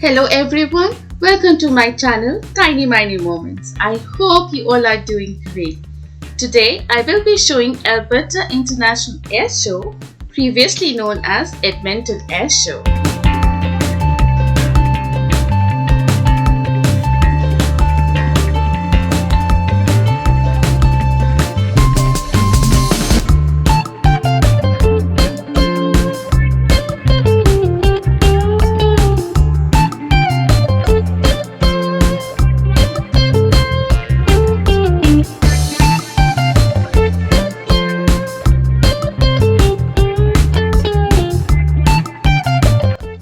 Hello everyone, welcome to my channel Tiny-miny Moments. I hope you all are doing great. Today I will be showing Alberta International Airshow, previously known as Edmonton Airshow.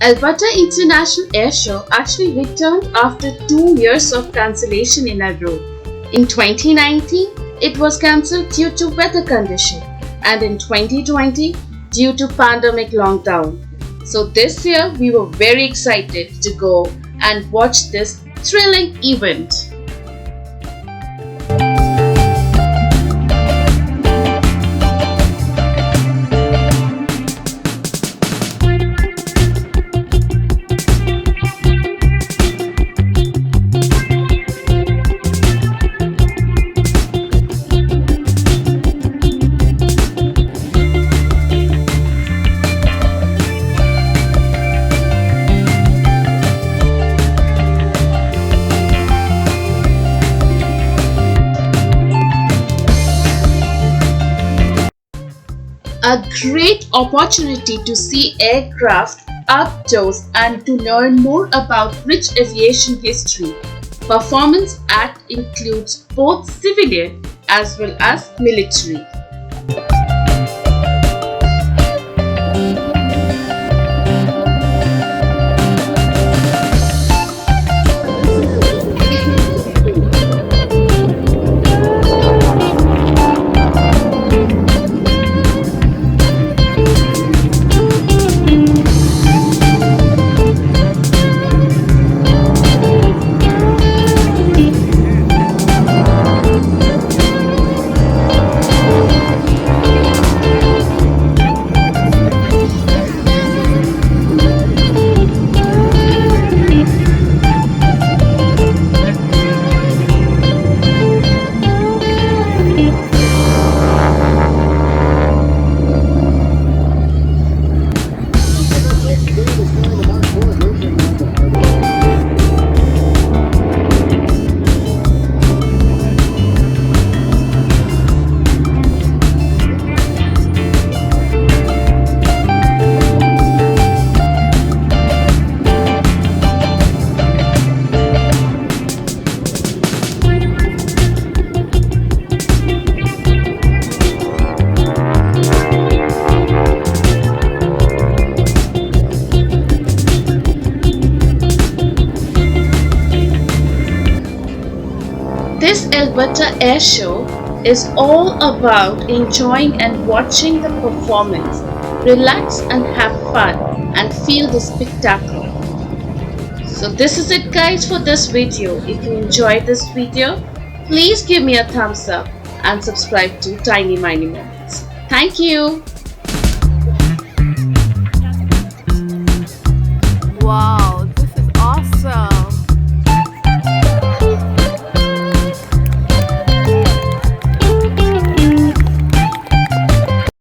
Alberta International Airshow actually returned after 2 years of cancellation in a row. In 2019, it was cancelled due to weather condition, and in 2020 due to pandemic lockdown. So this year we were very excited to go and watch this thrilling event. A great opportunity to see aircraft outdoors and to learn more about rich aviation history. Performance act includes both civilian as well as military. This Alberta Airshow is all about enjoying and watching the performance, relax and have fun and feel the spectacle. So this is it guys for this video. If you enjoyed this video, please give me a thumbs up and subscribe to Tiny-miny Moments. Thank you.